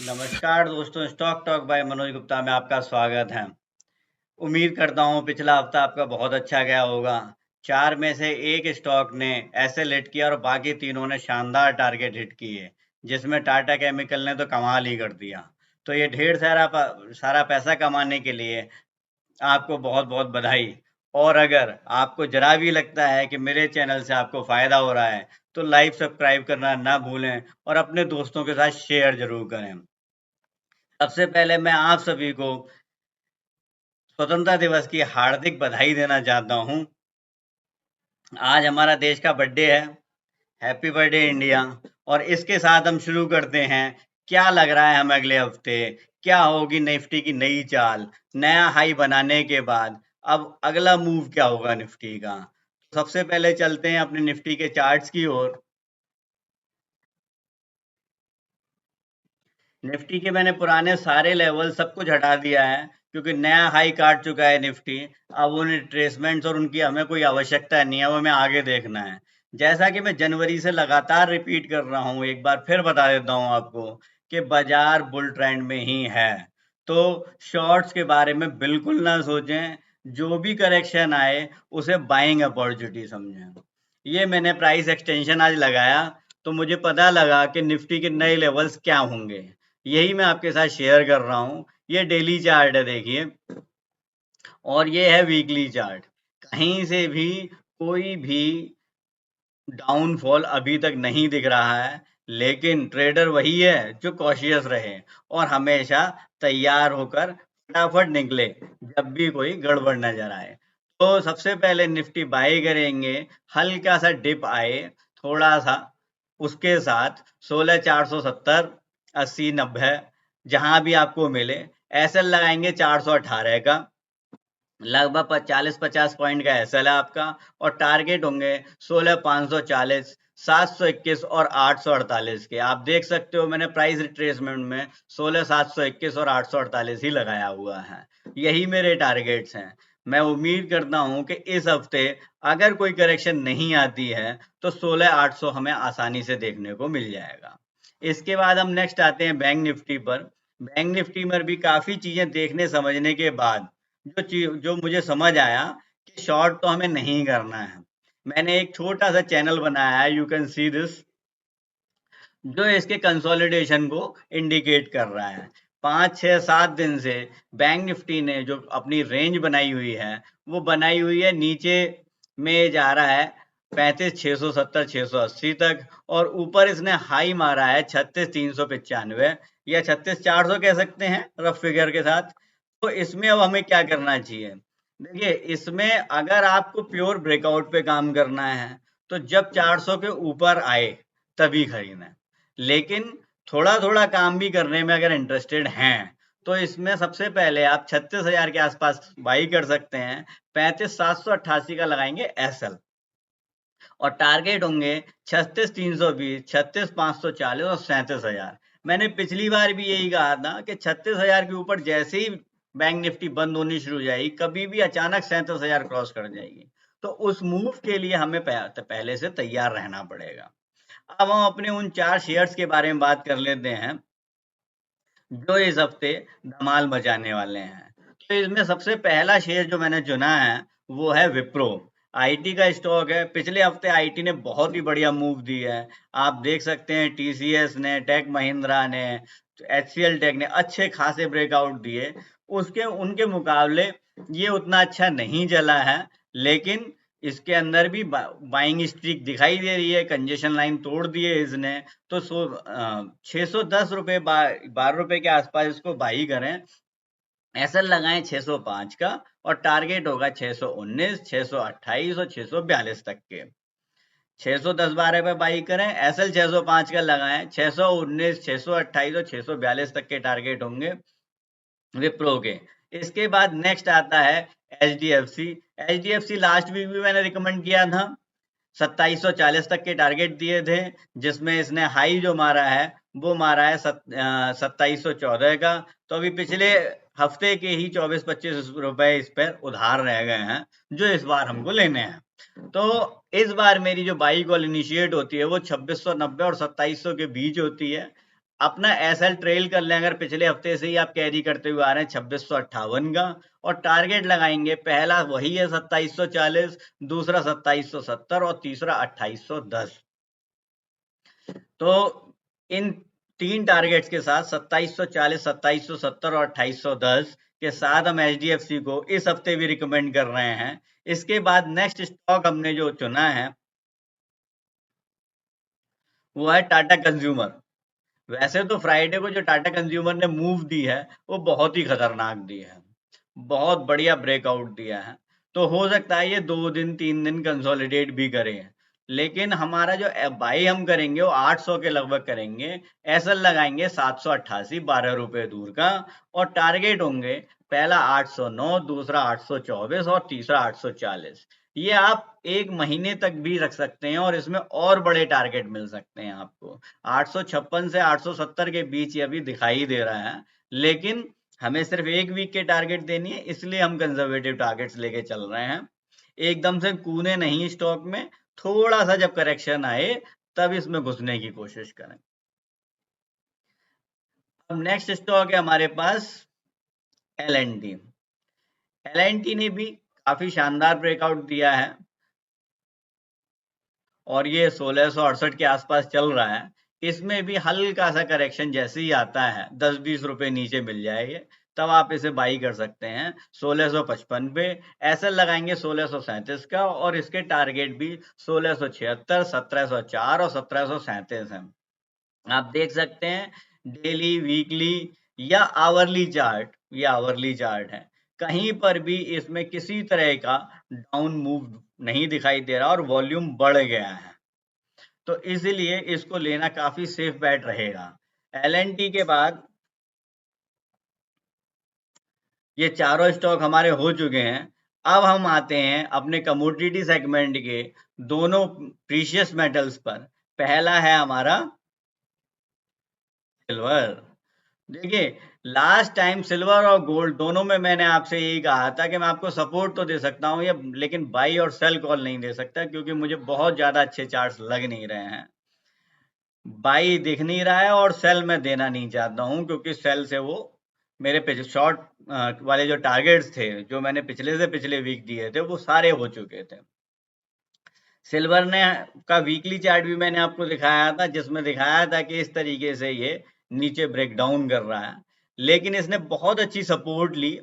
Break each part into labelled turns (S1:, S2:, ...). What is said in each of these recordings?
S1: नमस्कार दोस्तों, stock talk bye Manoj Gupta में आपका स्वागत है। उम्मीद करता हूँ पिछला हफ्ता आपका बहुत अच्छा गया होगा। 4 में से 1 स्टॉक ने ऐसे हिट किया और बाकी तीनों ने शानदार टारगेट हिट किए, जिसमें टाटा केमिकल ने तो कमाल ही कर दिया। तो ये ढेर सारा पैसा कमाने के लिए आपको बहुत-बहुत बधाई। और अगर आपको ज़रा भी लगता है कि मेरे चैनल से आपको फ़ायदा हो रहा है, तो लाइक, सब्सक्राइब करना ना भूलें और अपने दोस्तों के साथ शेयर ज़रूर करें। सबसे पहले मैं आप सभी को स्वतंत्रता दिवस की हार्दिक बधाई देना चाहता हूँ। आज हमारा देश का बर्थडे है। Happy birthday India. और इसके साथ हम शुरू करते हैं। क्या लग रहा है हमें अगले हफ्ते क्या होगी निफ्टी की नई चाल? नया हाई बनाने के बाद अब अगला मूव क्या होगा निफ्टी का? सबसे पहले चलते हैं अपने निफ्टी के चार्ट्स की ओर। निफ्टी के मैंने पुराने सारे लेवल सब कुछ हटा दिया है, क्योंकि नया हाई काट चुका है निफ्टी। अब उन रिट्रेसमेंट्स और उनकी हमें कोई आवश्यकता नहीं है, वो हमें आगे देखना है। जैसा कि मैं जनवरी से लगातार रिपीट कर रहा हूँ, एक बार फिर बता देता हूँ आपको कि बाजार बुल ट्रेंड में ही है। तो शॉर्ट्स के बारे में बिल्कुल ना सोचें। जो भी करेक्शन आए उसे बाइंग अपॉर्चुनिटी समझें। ये मैंने प्राइस एक्सटेंशन आज लगाया, तो मुझे पता लगा कि निफ्टी के नए लेवल्स क्या होंगे। यही मैं आपके साथ शेयर कर रहा हूँ। ये डेली चार्ट है, देखिए। और ये है वीकली चार्ट। कहीं से भी कोई भी डाउनफॉल अभी तक नहीं दिख रहा है, लेकिन ट्रेडर वही है जो कॉशियस रहे और हमेशा तैयार होकर फटाफट निकले जब भी कोई गड़बड़ नजर आए। तो सबसे पहले निफ्टी बाय करेंगे। हल्का सा डिप आए, थोड़ा सा, उसके साथ 16,470, 80, 90 जहां भी आपको मिले। एसएल लगाएंगे 418 का, लगभग 40-50 पॉइंट का एसएल है आपका। और टारगेट होंगे 16,540, 721 और 848 के। आप देख सकते हो मैंने प्राइस रिट्रेसमेंट में 16,721 और 848 ही लगाया हुआ है। यही मेरे टारगेट्स हैं। मैं उम्मीद करता हूं कि इस हफ्ते अगर कोई करेक्शन नहीं आती है तो 16,800 हमें आसानी से देखने को मिल जाएगा। इसके बाद हम नेक्स्ट आते हैं बैंक निफ्टी पर। बैंक निफ्टी में भी काफी चीजें देखने समझने के बाद जो मुझे समझ आया कि शॉर्ट तो हमें नहीं करना है। मैंने एक छोटा सा चैनल बनाया है, यू कैन सी दिस, जो इसके कंसोलिडेशन को इंडिकेट कर रहा है। 5, 6, 7 दिन से बैंक निफ्टी ने जो अपनी रेंज बनाई हुई है, वो बनाई हुई है नीचे में जा रहा है 35,670, 680 तक। और ऊपर इसने हाई मारा है 36,395 या 36,400 कह सकते हैं रफ फिगर के साथ। तो इसमें अब हमें क्या करना चाहिए? देखिए, इसमें अगर आपको प्योर ब्रेकआउट पे काम करना है तो जब 400 के ऊपर आए तभी खरीदें। लेकिन थोड़ा थोड़ा काम भी करने में अगर इंटरेस्टेड हैं तो इसमें सबसे पहले आप 36,000 के आसपास बाई कर सकते हैं। 35,788 का लगाएंगे एसएल और टारगेट होंगे 36,320, 36,540 और 37,000। मैंने पिछली बार भी यही कहा था कि 36,000 के ऊपर जैसे ही बैंक निफ्टी बंद होनी शुरू हो जाएगी, कभी भी अचानक 37,000 क्रॉस कर जाएगी, तो उस मूव के लिए हमें पहले से तैयार रहना पड़ेगा। अब हम अपने उन 4 शेयर्स के बारे में बात कर लेते हैं जो इस हफ्ते धमाल मचाने वाले हैं। तो इसमें सबसे पहला शेयर जो मैंने चुना है वो है विप्रो। आईटी का स्टॉक है। पिछले हफ्ते आईटी ने बहुत ही बढ़िया मूव दी है। आप देख सकते हैं टीसीएस ने, टेक महिंद्रा ने, एचसीएल टेक ने अच्छे खासे ब्रेकआउट दिए। उसके उनके मुकाबले ये उतना अच्छा नहीं चला है, लेकिन इसके अंदर भी बाइंग स्ट्रीक दिखाई दे रही है। कंजेशन लाइन तोड़ दिए इसने। तो 610 रुपए, 12 रुपए के आसपास इसको बाई करें। एसएल लगाएं 605 का और टारगेट होगा 619, 628 और 642 तक के। 610-12 पे बाई करें। एसएल 605 का लगाएं, 619, 628 और 642 तक के टारगेट होंगे विप्रो के। इसके बाद नेक्स्ट आता है एचडीएफसी। एचडीएफसी लास्ट वीक भी मैंने रिकमेंड किया था। 2740 तक के टारगेट दिए थे, जिसमें इसने हाई जो मारा है वो मारा है 2714 का। तो अभी पिछले हफ्ते के ही 24-25 रुपए इस पर उधार रह गए हैं, जो इस बार हमको लेने हैं। तो इस बार मेरी जो बाई कॉल इनिशिएट होती है वो 2690 और 2700 के बीच होती है। अपना एसएल ट्रेल कर लें, अगर पिछले हफ्ते से ही आप कैरी करते हुए आ रहे हैं 2658 का, और टारगेट लगाएंगे, पहला वही है 2740, दूसरा 2770 और तीसरा 2810। तो इन 3 टारगेट्स के साथ 2740, 2770 और 2810 के साथ हम एचडीएफसी को इस हफ्ते भी रिकमेंड कर रहे हैं। इसके बाद नेक्स्ट स्टॉक हमने जो चुना है वो है टाटा कंज्यूमर। वैसे तो फ्राइडे को जो टाटा कंज्यूमर ने मूव दी है वो बहुत ही खतरनाक दी है, बहुत बढ़िया ब्रेकआउट दिया है। तो हो सकता है ये 2 दिन 3 दिन कंसोलिडेट भी करे, लेकिन हमारा जो बाई हम करेंगे वो 800 के लगभग करेंगे। एसएल लगाएंगे 788, 12 रुपए दूर का, और टारगेट होंगे पहला 809, दूसरा 824 और तीसरा 840। ये आप 1 महीने तक भी रख सकते हैं और इसमें और बड़े टारगेट मिल सकते हैं आपको। 856 से 870 के बीच ये अभी दिखाई दे रहा है, लेकिन हमें सिर्फ 1 वीक के टारगेट देनी है, इसलिए हम कंजर्वेटिव टारगेट्स लेके चल रहे हैं। एकदम से कूदे नहीं स्टॉक में, थोड़ा सा जब करेक्शन आए तब इसमें घुसने की कोशिश करें। अब नेक्स्ट स्टॉक है हमारे पास एल&टी। एल&टी ने भी काफी शानदार ब्रेकआउट दिया है और ये 1668 के आसपास चल रहा है। इसमें भी हल्का सा करेक्शन जैसे ही आता है 10-20 रुपए नीचे मिल जाएंगे, तब आप इसे बाई कर सकते हैं 1655 पे। ऐसे लगाएंगे 1637 का, और इसके टारगेट भी 1676, 1704 और 1737 है। आप देख सकते हैं डेली, वीकली या आवरली चार्ट, ये आवरली चार्ट है, कहीं पर भी इसमें किसी तरह का डाउन मूव नहीं दिखाई दे रहा और वॉल्यूम बढ़ गया है, तो इसीलिए इसको लेना काफी सेफ बेट रहेगा। एल&टी के बाद ये चारों स्टॉक हमारे हो चुके हैं। अब हम आते हैं अपने कमोडिटी सेगमेंट के दोनों प्रीशियस मेटल्स पर। पहला है हमारा सिल्वर। देखिए, लास्ट टाइम सिल्वर और गोल्ड दोनों में मैंने आपसे यही कहा था कि मैं आपको सपोर्ट तो दे सकता हूँ ये, लेकिन बाई और सेल कॉल नहीं दे सकता, क्योंकि मुझे बहुत ज्यादा अच्छे चार्ट्स लग नहीं रहे हैं। बाई दिख नहीं रहा है और सेल मैं देना नहीं चाहता हूँ, क्योंकि सेल से वो मेरे पे शॉर्ट वाले जो टारगेट्स थे जो मैंने पिछले से पिछले वीक दिए थे वो सारे हो चुके थे। सिल्वर ने का वीकली चार्ट भी मैंने आपको दिखाया था, जिसमें दिखाया था कि इस तरीके से ये नीचे ब्रेक डाउन कर रहा है, लेकिन इसने बहुत अच्छी सपोर्ट ली।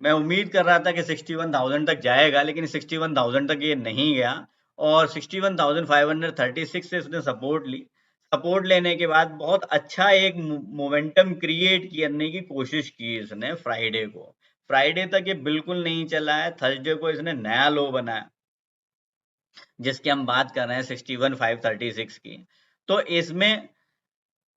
S1: मैं उम्मीद कर रहा था कि 61,000 तक जाएगा, लेकिन 61,000 तक ये नहीं गया, और 61,536 से इसने सपोर्ट ली। सपोर्ट लेने के बाद बहुत अच्छा एक मोमेंटम क्रिएट करने की कोशिश की इसने फ्राइडे को। फ्राइडे तक ये बिल्कुल नहीं चला है, थर्सडे को इसने नया लो बनाया, जिसकी हम बात कर रहे हैं 61,536 की। तो इसमें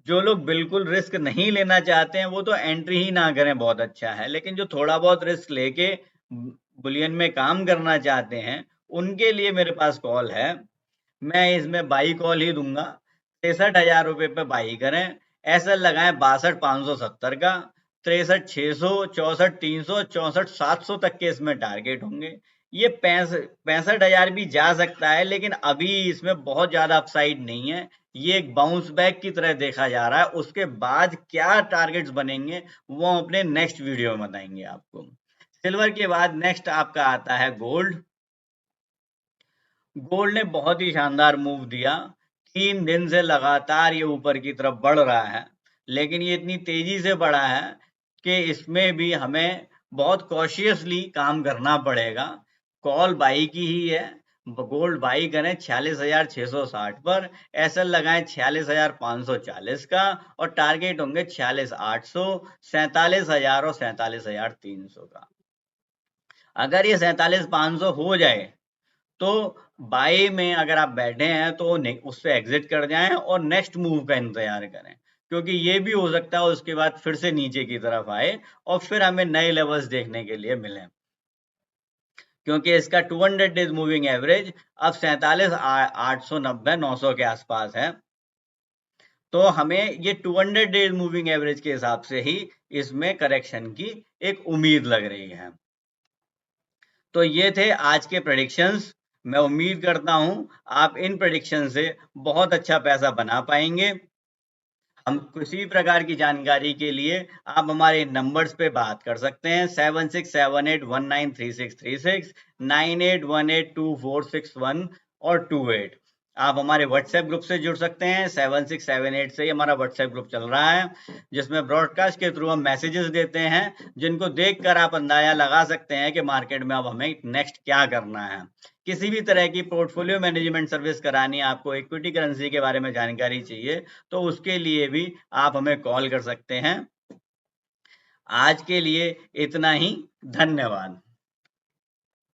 S1: जो लोग बिल्कुल रिस्क नहीं लेना चाहते हैं वो तो एंट्री ही ना करें, बहुत अच्छा है। लेकिन जो थोड़ा बहुत रिस्क लेके बुलियन में काम करना चाहते हैं उनके लिए मेरे पास कॉल है। मैं इसमें बाई कॉल ही दूंगा। 63,000 रुपए पे बाई करें। ऐसा लगाएं 62,570 का, 63,600, 64,300, 64,700 तक के इसमें टारगेट होंगे। ये 65,000 भी जा सकता है, लेकिन अभी इसमें बहुत ज्यादा अपसाइड नहीं है। ये एक बाउंस बैक की तरह देखा जा रहा है। उसके बाद क्या टारगेट्स बनेंगे वो हम अपने नेक्स्ट वीडियो में बताएंगे आपको। सिल्वर के बाद नेक्स्ट आपका आता है गोल्ड। गोल्ड ने बहुत ही शानदार मूव दिया। 3 दिन से लगातार ये ऊपर की तरफ बढ़ रहा है, लेकिन ये इतनी तेजी से बढ़ा है कि इसमें भी हमें बहुत कॉशियसली काम करना पड़ेगा। कॉल बाई की ही है। गोल्ड बाई करें 46,660 पर, एसएल लगाएं 46,540 का, और टारगेट होंगे 46,800, 47,000 और 47,300 का। अगर ये 47,500 हो जाए तो बाई में अगर आप बैठे हैं तो उससे एग्जिट कर जाएं और नेक्स्ट मूव का इंतजार करें, क्योंकि ये भी हो सकता है उसके बाद फिर से नीचे की तरफ आए और फिर हमें नए लेवल्स देखने के लिए मिले, क्योंकि इसका 200 डेज मूविंग एवरेज अब 47,890, 900 के आसपास है। तो हमें ये 200 डेज मूविंग एवरेज के हिसाब से ही इसमें करेक्शन की एक उम्मीद लग रही है। तो ये थे आज के प्रेडिक्शंस। मैं उम्मीद करता हूं आप इन प्रेडिक्शन से बहुत अच्छा पैसा बना पाएंगे। हम किसी भी प्रकार की जानकारी के लिए आप हमारे नंबर्स पे बात कर सकते हैं 7678193636 98182461 और 28। आप हमारे व्हाट्सएप ग्रुप से जुड़ सकते हैं 7678 से ही हमारा व्हाट्सएप ग्रुप चल रहा है, जिसमें ब्रॉडकास्ट के थ्रू हम मैसेजेस देते हैं जिनको देखकर आप अंदाजा लगा सकते हैं कि मार्केट में अब हमें नेक्स्ट क्या करना है। किसी भी तरह की पोर्टफोलियो मैनेजमेंट सर्विस करानी है, आपको इक्विटी करेंसी के बारे में जानकारी चाहिए, तो उसके लिए भी आप हमें कॉल कर सकते हैं। आज के लिए इतना ही, धन्यवाद।